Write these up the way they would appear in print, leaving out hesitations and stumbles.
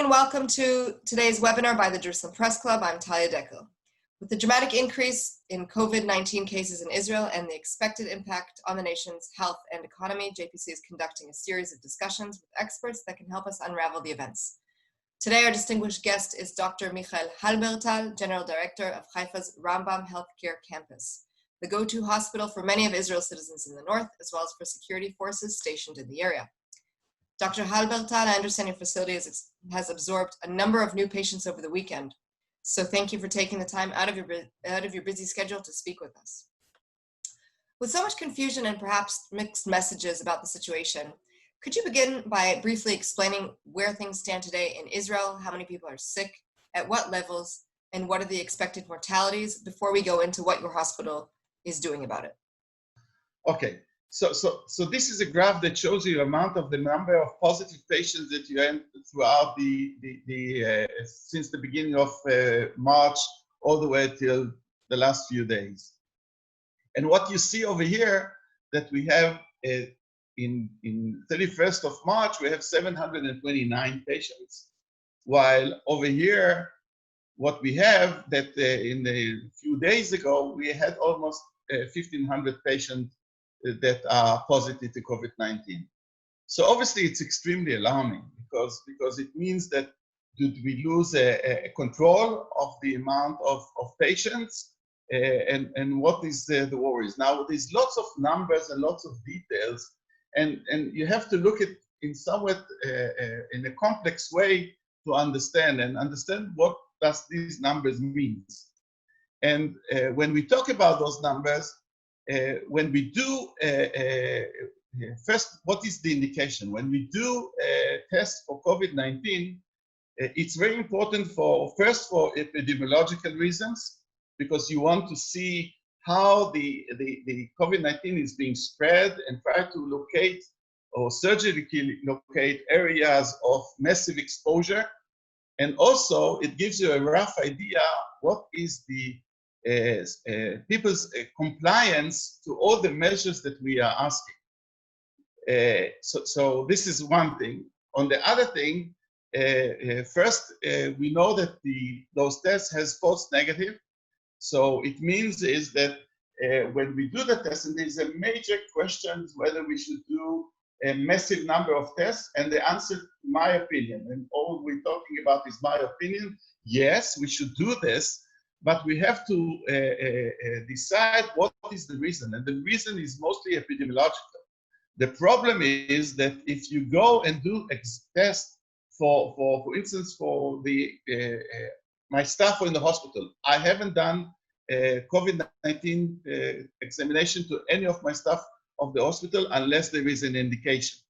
and welcome to today's webinar by the Jerusalem Press Club. I'm Talia Dekel. With the dramatic increase in COVID-19 cases in Israel and the expected impact on the nation's health and economy, JPC is conducting a series of discussions with experts that can help us unravel the events. Today, our distinguished guest is Dr. Halberthal, General Director of Haifa's Rambam Healthcare Campus, the go-to hospital for many of Israel's citizens in the north, as well as for security forces stationed in the area. Dr. Halberthal, I understand your facility has absorbed a number of new patients over the weekend. So thank you for taking the time out of your busy schedule to speak with us. With so much confusion and perhaps mixed messages about the situation, could you begin by briefly explaining where things stand today in Israel, how many people are sick, at what levels, and what are the expected mortalities before we go into what your hospital is doing about it? Okay. So this is a graph that shows you the number of positive patients that you had throughout since the beginning of March all the way till the last few days. And what you see over here that we have in 31st of March we have 729 patients, while over here what we have that in a few days ago we had almost 1,500 patients that are positive to COVID-19. So obviously it's extremely alarming because it means that we lose a control of the amount of patients and what is the worries. Now there's lots of numbers and lots of details and you have to look at in somewhat in a complex way to understand what does these numbers mean. And when we talk about those numbers, when we do, first, what is the indication? When we do a test for COVID-19, it's very important first for epidemiological reasons, because you want to see how the COVID-19 is being spread and try to locate or surgically locate areas of massive exposure. And also, it gives you a rough idea what is the people's compliance to all the measures that we are asking. So this is one thing. On the other thing, first, we know that those tests has false negative. So it means is that when we do the test, and there's a major question whether we should do a massive number of tests, and the answer, in my opinion, and all we're talking about is my opinion, yes, we should do this. But we have to decide what is the reason. And the reason is mostly epidemiological. The problem is that if you go and do a test for instance, for my staff in the hospital, I haven't done COVID-19 examination to any of my staff of the hospital unless there is an indication.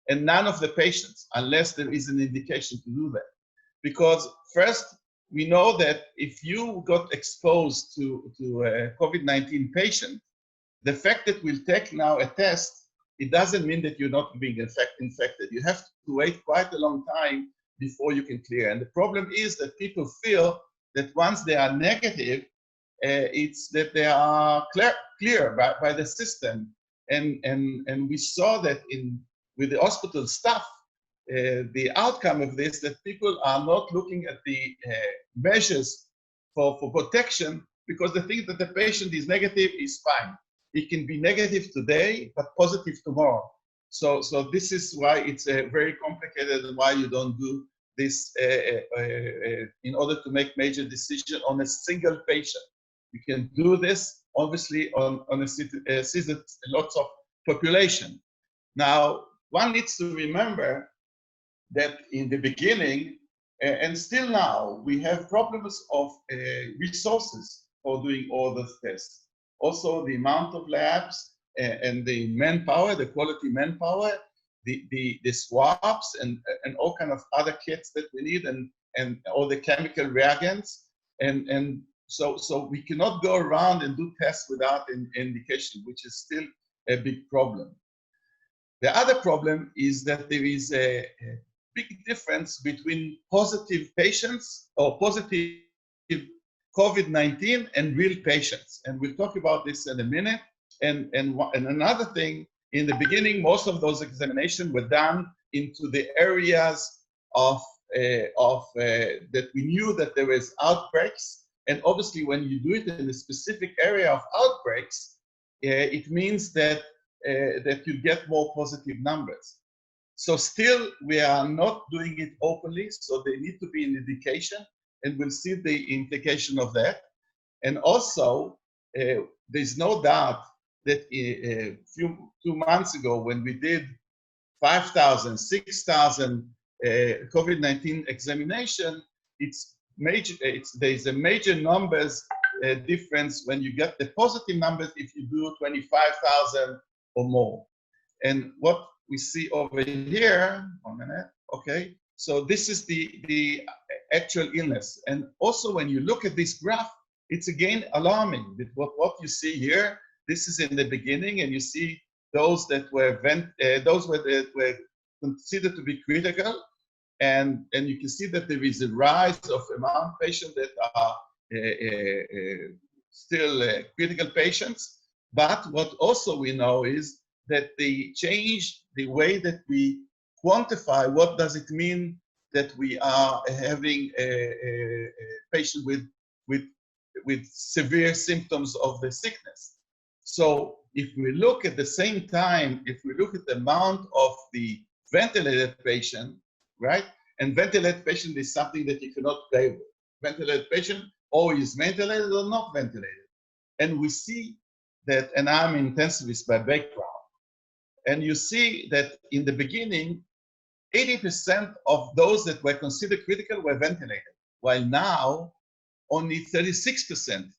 And none of the patients unless there is an indication to do that. Because first, we know that if you got exposed to a COVID-19 patient, the fact that we'll take now a test, it doesn't mean that you're not being infected. You have to wait quite a long time before you can clear. And the problem is that people feel that once they are negative, it's that they are clear by the system. And we saw that with the hospital staff, the outcome of this, that people are not looking at the measures for protection, because they think that the patient is negative is fine. It can be negative today, but positive tomorrow. So this is why it's very complicated and why you don't do this in order to make major decision on a single patient. You can do this, obviously, on lots of population. Now, one needs to remember that in the beginning, and still now, we have problems of resources for doing all those tests. Also, the amount of labs and the manpower, the quality manpower, the swabs and all kind of other kits that we need and all the chemical reagents. And so we cannot go around and do tests without an indication, which is still a big problem. The other problem is that there is a big difference between positive patients or positive COVID-19 and real patients. And we'll talk about this in a minute. And another thing, in the beginning, most of those examinations were done into the areas of that we knew that there was outbreaks. And obviously, when you do it in a specific area of outbreaks, it means that that you get more positive numbers. So still, we are not doing it openly, so they need to be an indication, and we'll see the implication of that. And also, there's no doubt that a few 2 months ago, when we did 5,000, 6,000 COVID-19 examination, there's a major numbers difference when you get the positive numbers if you do 25,000 or more. And what we see over here, 1 minute, okay. So this is the actual illness. And also when you look at this graph, it's again alarming. What you see here, this is in the beginning, and you see those that were considered to be critical, and you can see that there is a rise of amount of patients that are still critical patients. But what also we know is that they change the way that we quantify what does it mean that we are having a patient with severe symptoms of the sickness. So if we look at the same time, if we look at the amount of the ventilated patient, right? And ventilated patient is something that you cannot play with. Ventilated patient, or is ventilated or not ventilated. And we see that, and I'm intensivist by background, and you see that in the beginning, 80% of those that were considered critical were ventilated, while now only 36%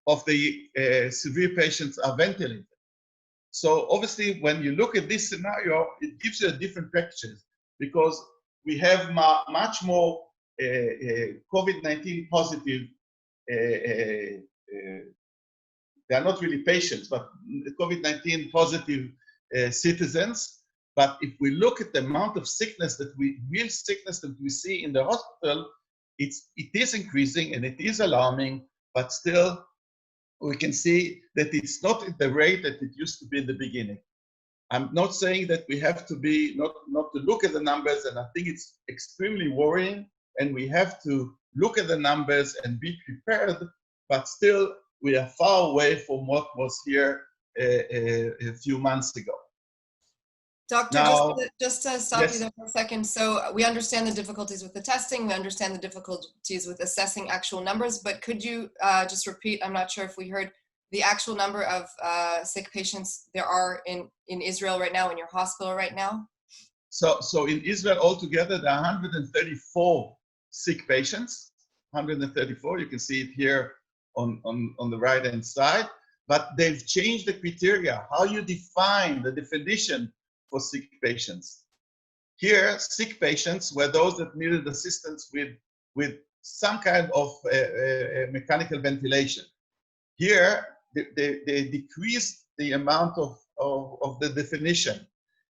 of the severe patients are ventilated. So obviously, when you look at this scenario, it gives you a different picture, because we have much more COVID-19 positive. They are not really patients, but COVID-19 positive citizens. But if we look at the amount of sickness real sickness that we see in the hospital, it is increasing and it is alarming, but still we can see that it's not at the rate that it used to be in the beginning. I'm not saying that we have to be, not to look at the numbers, and I think it's extremely worrying, and we have to look at the numbers and be prepared, but still we are far away from what was here a few months ago. Doctor, Now, just to stop yes. you there for a second. So we understand the difficulties with the testing. We understand the difficulties with assessing actual numbers, but could you just repeat, I'm not sure if we heard, the actual number of sick patients there are in Israel right now, in your hospital right now? So in Israel altogether, there are 134 sick patients, 134. You can see it here on the right-hand side, but they've changed the criteria, how you define the definition for sick patients. Here, sick patients were those that needed assistance with some kind of mechanical ventilation. Here, they decreased the amount of the definition.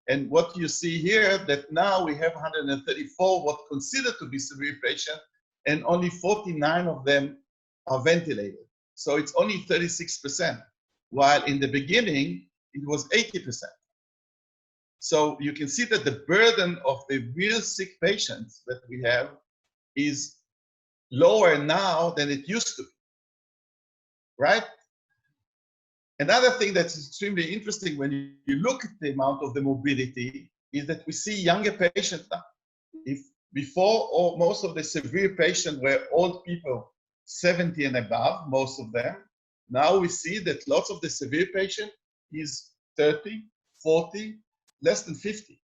And what you see here, that now we have 134 what considered to be severe patients, and only 49 of them are ventilated. So it's only 36%, while in the beginning, it was 80%. So you can see that the burden of the real sick patients that we have is lower now than it used to be, right? Another thing that's extremely interesting when you look at the amount of the morbidity is that we see younger patients now. If before, most of the severe patients were old people, 70 and above, most of them. Now we see that lots of the severe patient is 30, 40, less than 50.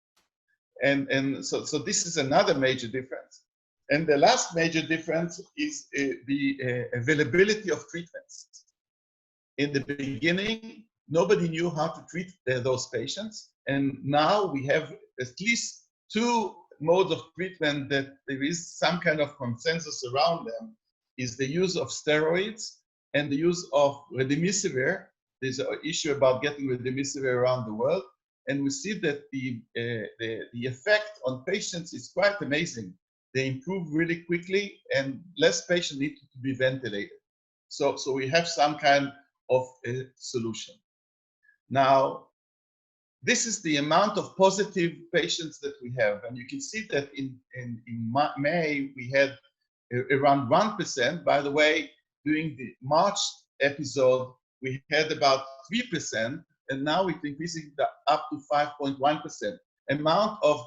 And so this is another major difference. And the last major difference is the availability of treatments. In the beginning, nobody knew how to treat those patients. And now we have at least 2 modes of treatment that there is some kind of consensus around them, is the use of steroids and the use of remdesivir. There's an issue about getting remdesivir around the world. And we see that the effect on patients is quite amazing. They improve really quickly, and less patients need to be ventilated. So we have some kind of a solution. Now, This is the amount of positive patients that we have. And you can see that in May, we had around 1%. By the way, during the March episode, we had about 3%, and now it's increasing up to 5.1% amount of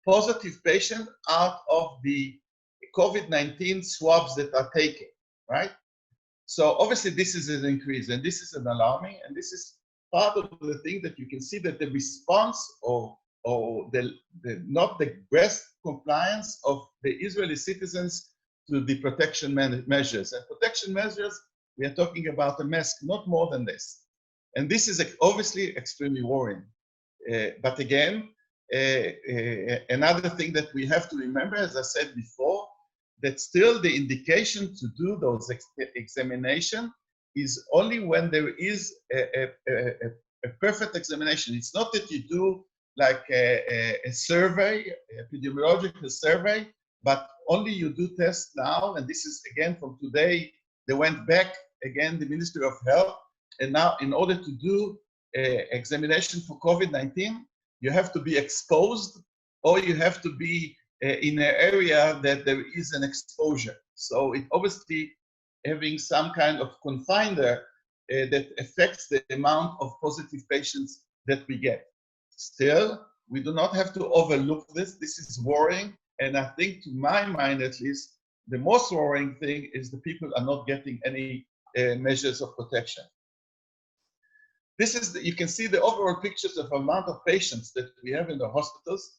positive patients out of the COVID-19 swabs that are taken, right? So obviously this is an increase, and this is an alarming, and this is part of the thing that you can see that the response or not the best compliance of the Israeli citizens to the protection measures. And protection measures, we are talking about a mask, not more than this. And this is obviously extremely worrying. But again, another thing that we have to remember, as I said before, that still the indication to do those examination is only when there is a perfect examination. It's not that you do like a survey, epidemiological survey, but only you do tests now. And this is again from today, they went back again, the Ministry of Health. And now in order to do examination for COVID-19, you have to be exposed or you have to be in an area that there is an exposure. So it obviously having some kind of confiner that affects the amount of positive patients that we get. Still, we do not have to overlook this. This is worrying. And I think to my mind, at least, the most worrying thing is the people are not getting any measures of protection. This is, you can see the overall pictures of amount of patients that we have in the hospitals.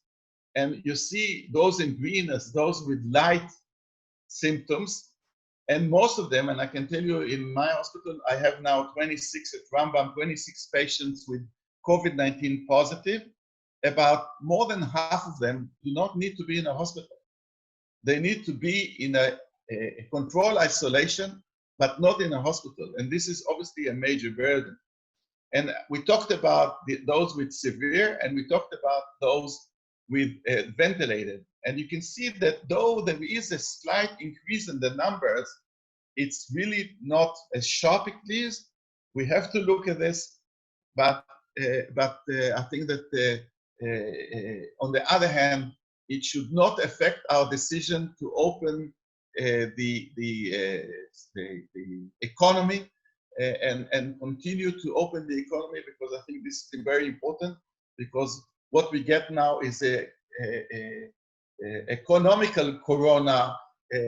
And you see those in green as those with light symptoms. And most of them, and I can tell you in my hospital, I have now 26 at Rambam, 26 patients with COVID-19 positive. About more than half of them do not need to be in a hospital. They need to be in a controlled isolation, but not in a hospital. And this is obviously a major burden. And we talked about those with severe, and we talked about those with ventilated. And you can see that though there is a slight increase in the numbers, it's really not a sharp increase. We have to look at this, but I think that on the other hand, it should not affect our decision to open the economy and continue to open the economy, because I think this is very important, because what we get now is a economical corona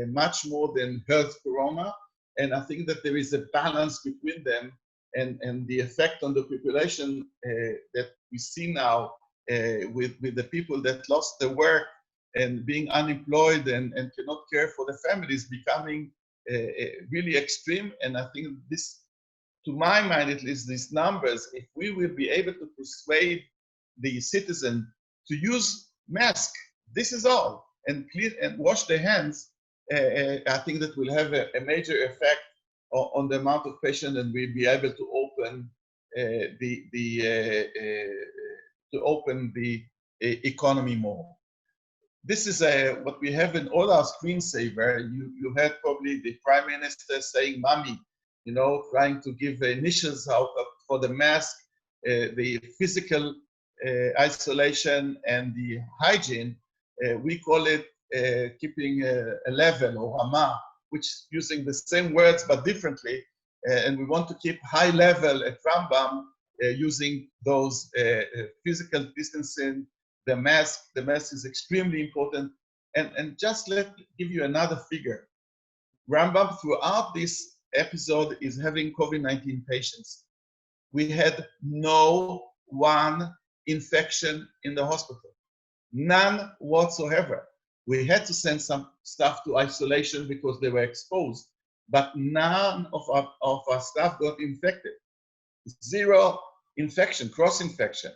much more than health corona. And I think that there is a balance between them, and the effect on the population that we see now with the people that lost their work and being unemployed and cannot care for the families becoming really extreme. And I think this, to my mind at least, these numbers, if we will be able to persuade the citizen to use mask, this is all, and clean and wash their hands, I think that will have a major effect on the amount of patients, and we'll be able to open the economy more. This is what we have in all our screensaver. You had probably the Prime Minister saying, "Mommy," you know, trying to give the initials out for the mask, the physical isolation and the hygiene. We call it keeping a level, or Hama, which is using the same words but differently. And we want to keep high level at Rambam using those physical distancing, the mask. The mask is extremely important. And just give you another figure. Rambam throughout this episode is having COVID-19 patients. We had no one infection in the hospital, none whatsoever. We had to send some staff to isolation because they were exposed, but none of our staff got infected. Zero infection, cross-infection.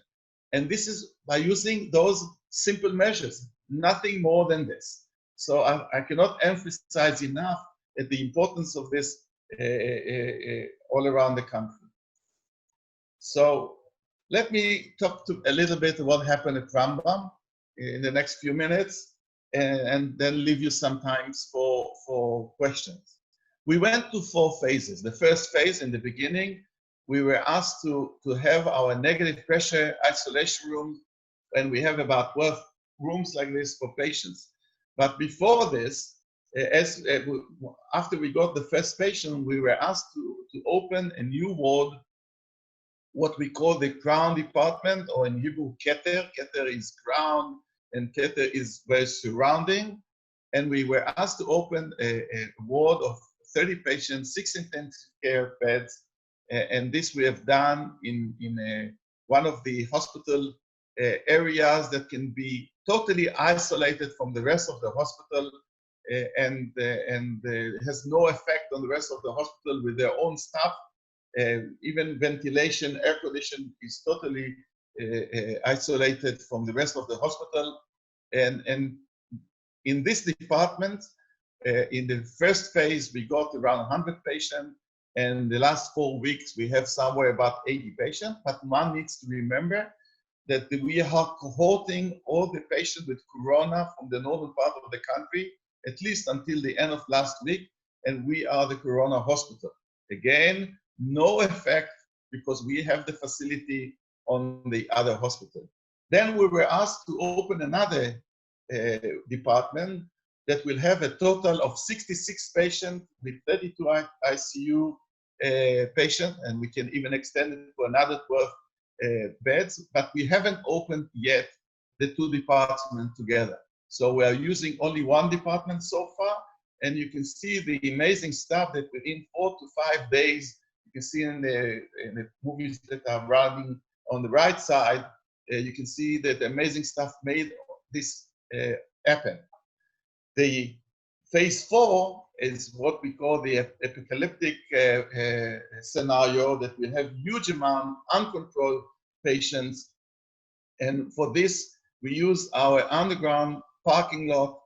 And this is by using those simple measures, nothing more than this. So I cannot emphasize enough the importance of this all around the country. So let me talk a little bit what happened at Rambam in the next few minutes, and then leave you some time for questions. We went to 4 phases. The first phase in the beginning we were asked to have our negative pressure isolation room, and we have about 12 rooms like this for patients. But before this, after we got the first patient, we were asked to open a new ward, what we call the crown department, or in Hebrew, keter. Keter is crown, and keter is where surrounding. And we were asked to open a ward of 30 patients, 6 intensive care beds, and this we have done in one of the hospital areas that can be totally isolated from the rest of the hospital, and has no effect on the rest of the hospital with their own staff. Even ventilation, air conditioning is totally isolated from the rest of the hospital. And in this department, in the first phase, we got around 100 patients. And the last 4 weeks, we have somewhere about 80 patients. But one needs to remember that we are cohorting all the patients with corona from the northern part of the country, at least until the end of last week. And we are the corona hospital. Again, no effect because we have the facility on the other hospital. Then we were asked to open another department that will have a total of 66 patients with 32 ICU patients, and we can even extend it for another 12 beds, but we haven't opened yet the 2 departments together. So we are using only 1 department so far, and you can see the amazing stuff that within 4 to 5 days, you can see in the movies that are running on the right side, you can see that the amazing stuff made this happen. The phase 4 is what we call the apocalyptic scenario, that we have huge amount uncontrolled patients. And for this, we use our underground parking lot.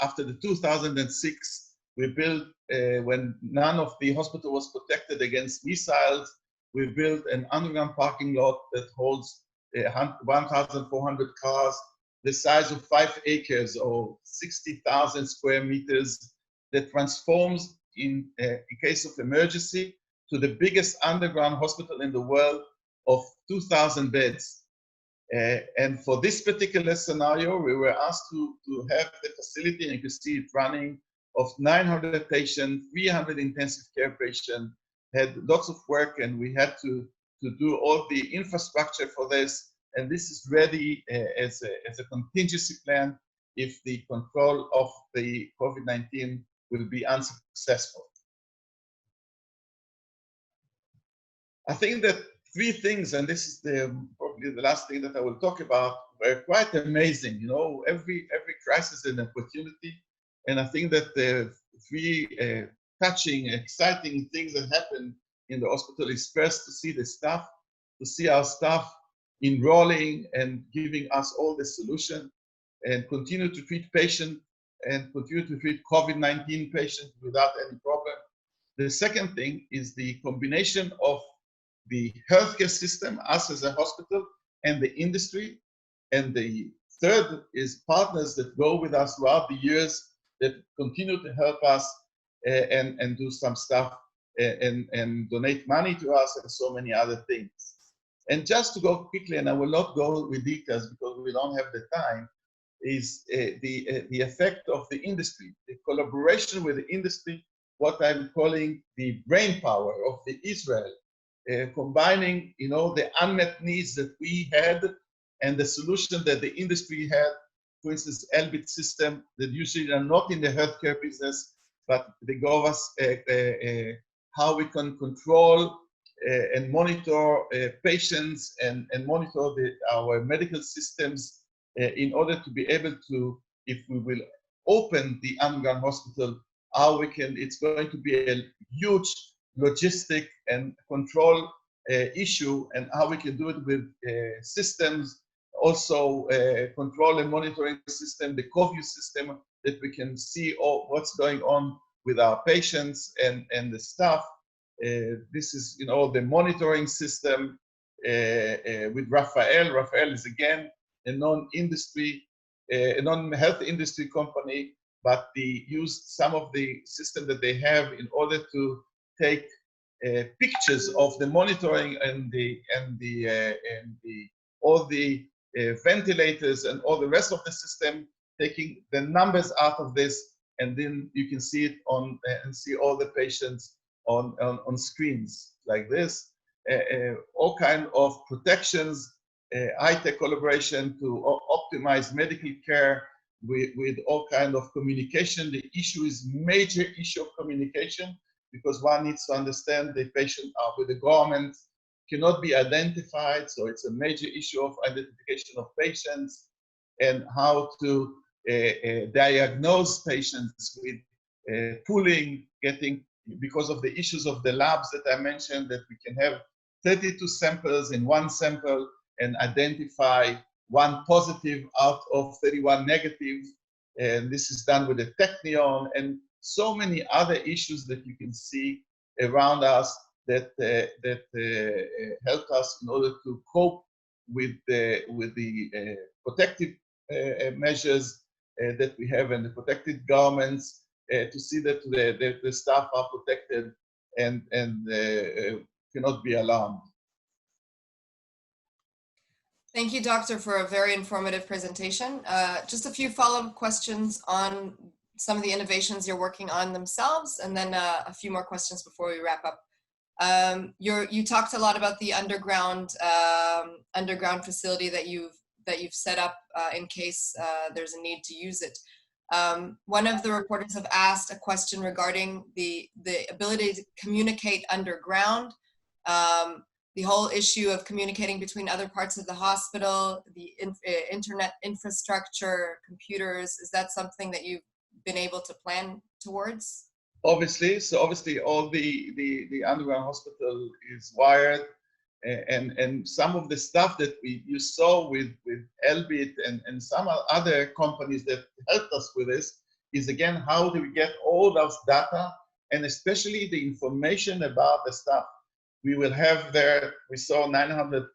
After the 2006, we built, when none of the hospital was protected against missiles, we built an underground parking lot that holds 1,400 cars, the size of 5 acres or 60,000 square meters, that transforms in case of emergency to the biggest underground hospital in the world of 2,000 beds. And for this particular scenario, we were asked to have the facility, and you can see it running, of 900 patients, 300 intensive care patients, had lots of work, and we had to do all the infrastructure for this. And this is ready as a contingency plan if the control of the COVID-19 will be unsuccessful. I think that 3 things, and this is probably the last thing that I will talk about, were quite amazing. You know, every crisis is an opportunity, and I think that the 3 touching, exciting things that happen in the hospital is first to see the staff, to see our staff enrolling and giving us all the solution, and continue to treat patients and continue to treat COVID-19 patients without any problem. The second thing is the combination of the healthcare system, us as a hospital, and the industry. And the third is partners that go with us throughout the years that continue to help us and do some stuff and donate money to us and so many other things. And just to go quickly, and I will not go with details because we don't have the time, is the effect of the industry, the collaboration with the industry, what I'm calling the brain power of the Israel, combining, you know, the unmet needs that we had and the solution that the industry had. For instance, Elbit system that usually are not in the healthcare business, but they give us how we can control and monitor patients and monitor our medical systems in order to be able to, if we will open the underground hospital, how we can, it's going to be a huge logistic and control issue, and how we can do it with systems, also control and monitoring system, the COVID system, that we can see what's going on with our patients and the staff. This is, you know, the monitoring system with Raphael. Raphael is again a non-industry, a non-health industry company, but they use some of the system that they have in order to take pictures of the monitoring and all the ventilators and all the rest of the system, taking the numbers out of this, and then you can see it on and see all the patients on screens like this. All kind of protections, high-tech collaboration to optimize medical care with all kind of communication. The issue is major issue of communication, because one needs to understand the patient are with the government, cannot be identified. So it's a major issue of identification of patients and how to diagnose patients with pooling, getting, because of the issues of the labs that I mentioned, that we can have 32 samples in one sample and identify one positive out of 31 negative. And this is done with the Technion and so many other issues that you can see around us that help us in order to cope with the protective measures that we have and the protected garments, to see that the staff are protected and cannot be alarmed. Thank you, Doctor, for a very informative presentation. Just a few follow-up questions on some of the innovations you're working on themselves, and then a few more questions before we wrap up. You talked a lot about the underground facility that you've set up in case there's a need to use it. One of the reporters have asked a question regarding the ability to communicate underground, the whole issue of communicating between other parts of the hospital, the internet infrastructure, computers. Is that something that you've been able to plan towards? Obviously, so obviously all the underground hospital is wired, and some of the stuff that you saw with Elbit and some other companies that helped us with this is, again, how do we get all those data and especially the information about the staff. We will have there, we saw 900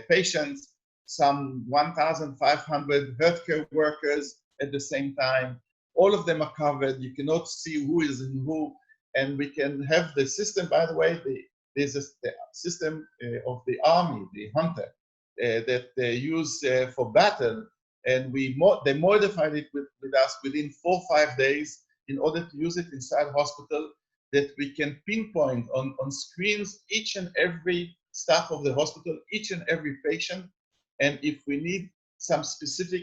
patients, some 1,500 healthcare workers at the same time. All of them are covered. You cannot see who is in who. And we can have the system, by the way, there's the system of the army, the Hunter, that they use for battle. And they modified it with us within 4 or 5 days in order to use it inside hospital, that we can pinpoint on screens each and every staff of the hospital, each and every patient. And if we need some specific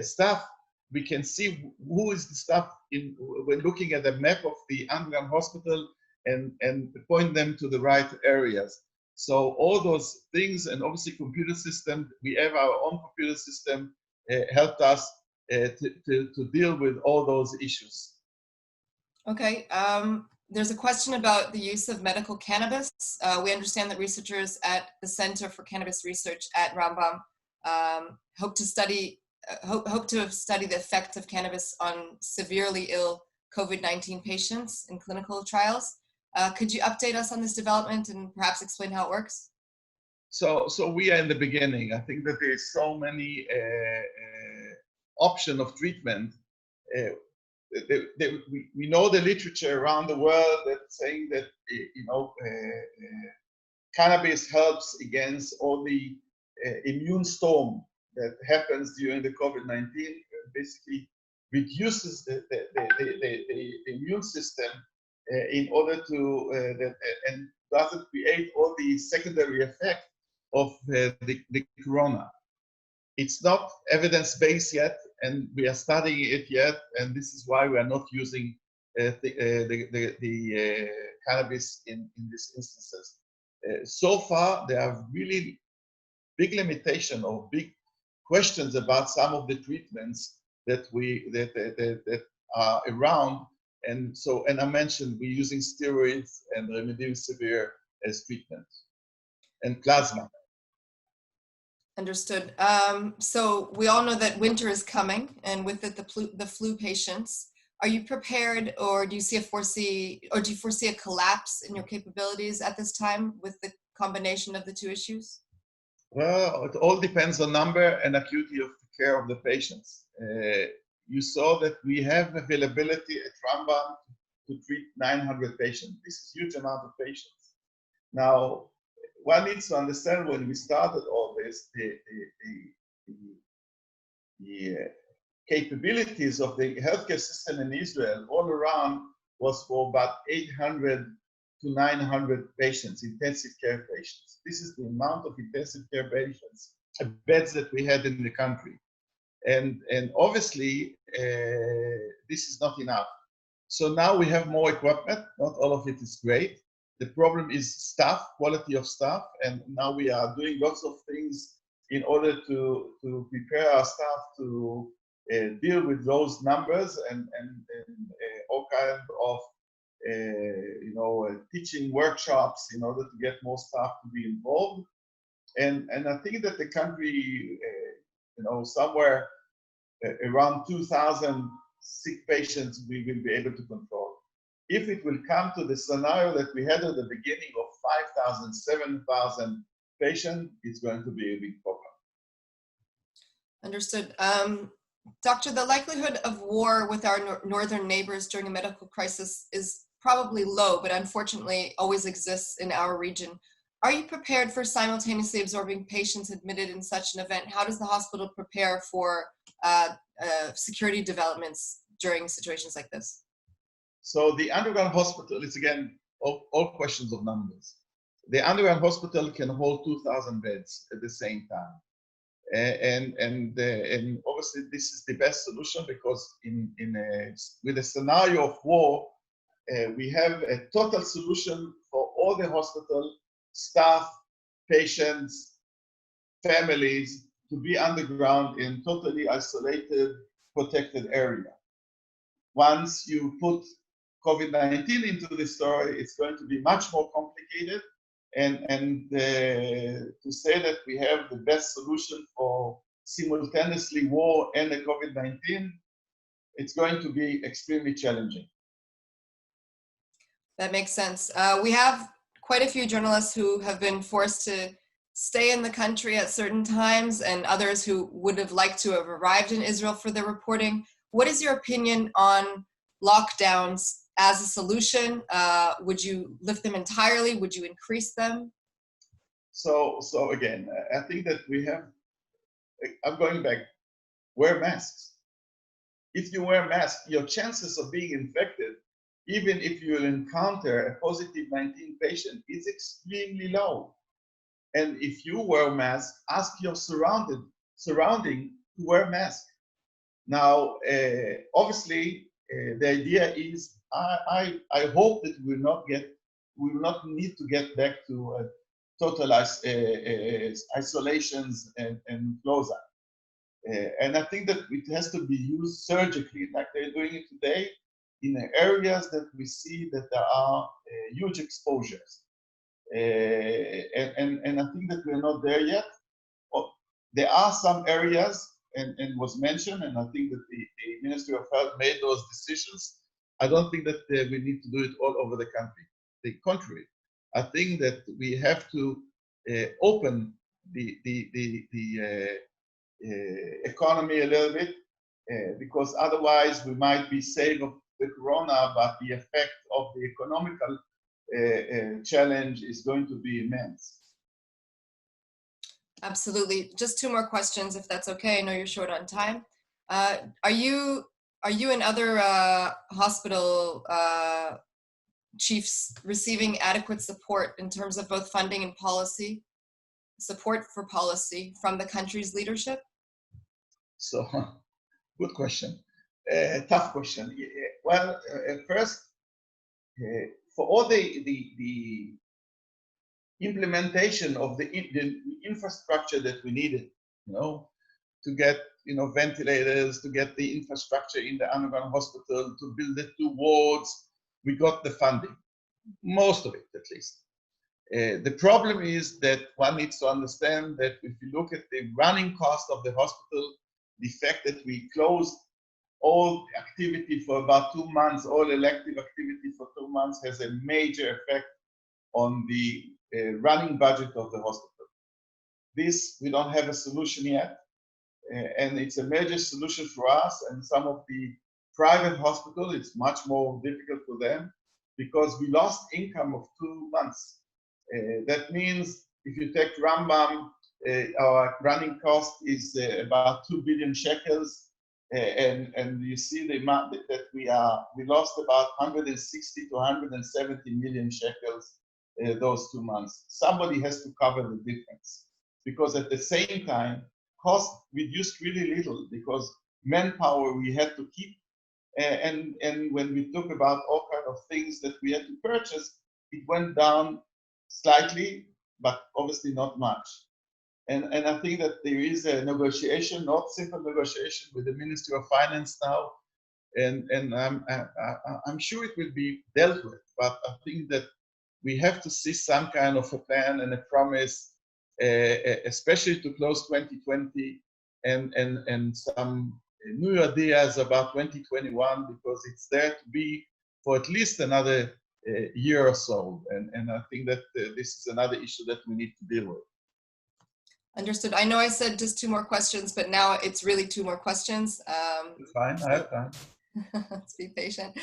staff, we can see who is the staff when looking at the map of the underground hospital and point them to the right areas. So all those things, and obviously computer system, we have our own computer system, helped us to deal with all those issues. Okay, there's a question about the use of medical cannabis. We understand that researchers at the Center for Cannabis Research at Rambam hope to have studied the effect of cannabis on severely ill COVID-19 patients in clinical trials. Could you update us on this development and perhaps explain how it works? So we are in the beginning. I think that there's so many options of treatment. We know the literature around the world that's saying that cannabis helps against all the immune storm that happens during the COVID-19. Basically reduces the immune system in order to and doesn't create all the secondary effect of the corona. It's not evidence-based yet, and we are studying it yet, and this is why we are not using the cannabis in these instances. So far, there are really big limitation or big questions about some of the treatments that are around, and I mentioned we're using steroids and remdesivir as treatment, and plasma. Understood. So we all know that winter is coming, and with it the flu patients. Are you prepared, or do you foresee a collapse in your capabilities at this time with the combination of the two issues? Well, it all depends on number and acuity of the care of the patients. You saw that we have availability at Rambam to treat 900 patients. This is a huge amount of patients. Now, one needs to understand when we started all this, the capabilities of the healthcare system in Israel all around was for about 800 to 900 patients, intensive care patients. This is the amount of intensive care patients, beds that we had in the country. And obviously, this is not enough. So now we have more equipment. Not all of it is great. The problem is staff, quality of staff. And now we are doing lots of things in order to prepare our staff to deal with those numbers and all kinds of teaching workshops in order to get more staff to be involved. And I think that the country, somewhere around 2,000 sick patients we will be able to control. If it will come to the scenario that we had at the beginning of 5,000, 7,000 patients, it's going to be a big problem. Understood. Doctor, the likelihood of war with our northern neighbors during a medical crisis is probably low, but unfortunately always exists in our region. Are you prepared for simultaneously absorbing patients admitted in such an event? How does the hospital prepare for security developments during situations like this? So the underground hospital, it's again, all questions of numbers. The underground hospital can hold 2,000 beds at the same time. And obviously this is the best solution because with a scenario of war, we have a total solution for all the hospital, staff, patients, families to be underground in totally isolated, protected area. Once you put COVID-19 into the story, it's going to be much more complicated. And to say that we have the best solution for simultaneously war and the COVID-19, it's going to be extremely challenging. That makes sense. We have quite a few journalists who have been forced to stay in the country at certain times and others who would have liked to have arrived in Israel for their reporting. What is your opinion on lockdowns as a solution? Would you lift them entirely? Would you increase them? So again, I think that we have, I'm going back, wear masks. If you wear masks, your chances of being infected, even if you encounter a positive 19 patient, is extremely low. And if you wear a mask, ask your surrounding to wear mask. Now, obviously, the idea is, I hope that we will not need to get back to total isolations and close-up. And I think that it has to be used surgically, like they're doing it today, in areas that we see that there are huge exposures. And I think that we're not there yet. There are some areas, and was mentioned, and I think that the Ministry of Health made those decisions. I don't think that we need to do it all over the country. The contrary, I think that we have to open the economy a little bit, because otherwise we might be saved of the corona, but the effect of the economical challenge is going to be immense. Absolutely. Just two more questions, if that's okay. I know you're short on time. Are you and other hospital chiefs receiving adequate support in terms of both funding and policy, support for policy from the country's leadership? So, good question. Tough question. Well, first, for all the implementation of the infrastructure that we needed, to get ventilators, to get the infrastructure in the underground hospital, to build the 2 wards, we got the funding, most of it at least. The problem is that one needs to understand that if you look at the running cost of the hospital, the fact that we closed all activity for about 2 months, all elective activity for 2 months, has a major effect on the running budget of the hospital. This, we don't have a solution yet, and it's a major solution for us, and some of the private hospital, it's much more difficult for them because we lost income of 2 months. That means if you take Rambam, our running cost is about 2 billion shekels. And you see the amount that we lost about 160 to 170 million shekels those 2 months. Somebody has to cover the difference because at the same time, cost reduced really little because manpower we had to keep. And when we talk about all kind of things that we had to purchase, it went down slightly, but obviously not much. And I think that there is a negotiation, not simple negotiation, with the Ministry of Finance now, and I'm sure it will be dealt with. But I think that we have to see some kind of a plan and a promise, especially to close 2020, and some new ideas about 2021, because it's there to be for at least another year or so. And I think that this is another issue that we need to deal with. Understood. I know I said just 2 more questions, but now it's really 2 more questions. Fine, I have time. Let's be patient.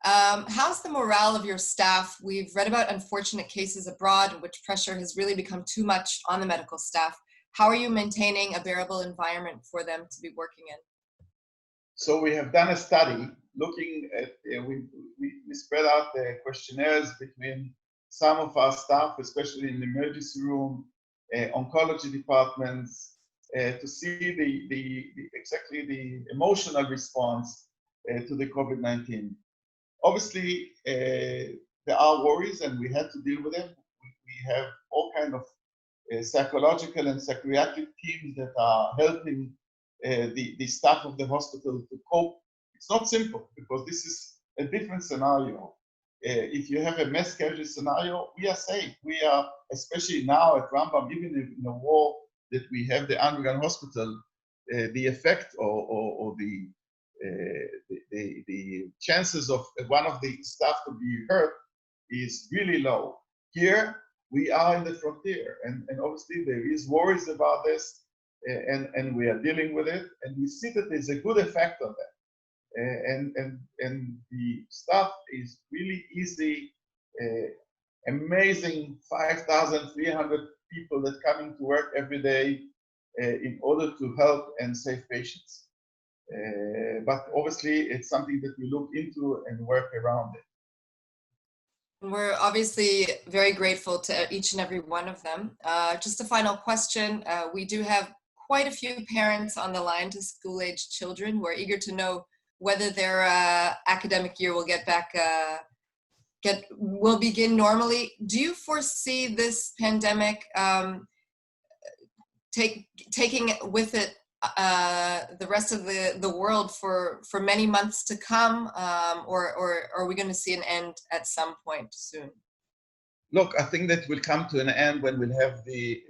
How's the morale of your staff? We've read about unfortunate cases abroad in which pressure has really become too much on the medical staff. How are you maintaining a bearable environment for them to be working in? So we have done a study looking at, we spread out the questionnaires between some of our staff, especially in the emergency room, oncology departments, to see exactly the emotional response to the COVID-19. Obviously, there are worries and we had to deal with them. We have all kinds of psychological and psychiatric teams that are helping the staff of the hospital to cope. It's not simple because this is a different scenario. If you have a mass casualty scenario, we are safe. We are, especially now at Rambam, even in a war that we have the underground hospital, the effect or the chances of one of the staff to be hurt is really low. Here, we are in the frontier, and obviously there is worries about this, and we are dealing with it, and we see that there's a good effect of that. And the staff is really easy, amazing 5,300 people that coming to work every day in order to help and save patients. But obviously it's something that we look into and work around it. We're obviously very grateful to each and every one of them. Just a final question. We do have quite a few parents on the line to school-aged children who are eager to know whether their academic year will will begin normally. Do you foresee this pandemic taking with it the rest of the world for many months to come, or are we going to see an end at some point soon? Look, I think that will come to an end when we'll have the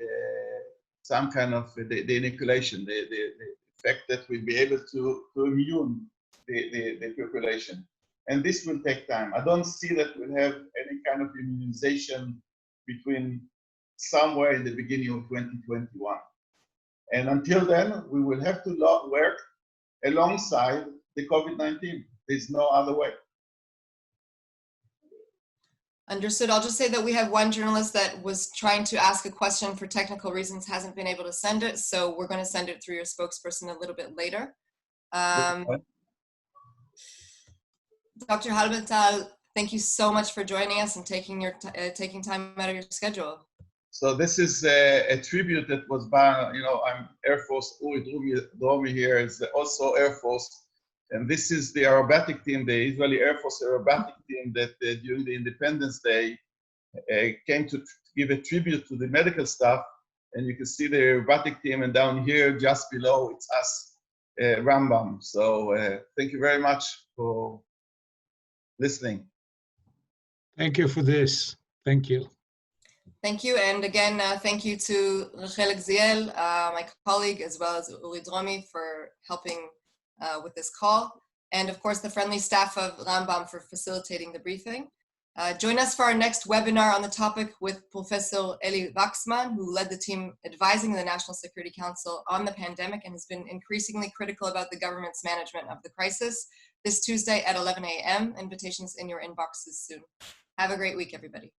some kind of the inoculation, the effect that we'll be able to immune the population. And this will take time. I don't see that we'll have any kind of immunization between somewhere in the beginning of 2021. And until then, we will have to work alongside the COVID-19. There's no other way. Understood. I'll just say that we have one journalist that was trying to ask a question for technical reasons, hasn't been able to send it. So we're going to send it through your spokesperson a little bit later. Dr. Halberthal, thank you so much for joining us and taking time out of your schedule. So this is a tribute that was by, I'm Air Force, Uri Dromi here is also Air Force. And this is the aerobatic team, the Israeli Air Force aerobatic team that during the Independence Day came to give a tribute to the medical staff. And you can see the aerobatic team, and down here, just below, it's us, Rambam. So thank you very much for listening. Thank you for this. Thank you. Thank you. And again, thank you to Rachel Exziel, my colleague, as well as Uri Dromi for helping with this call. And of course, the friendly staff of Rambam for facilitating the briefing. Join us for our next webinar on the topic with Professor Eli Waxman, who led the team advising the National Security Council on the pandemic and has been increasingly critical about the government's management of the crisis. this Tuesday at 11 a.m. Invitations in your inboxes soon. Have a great week, everybody.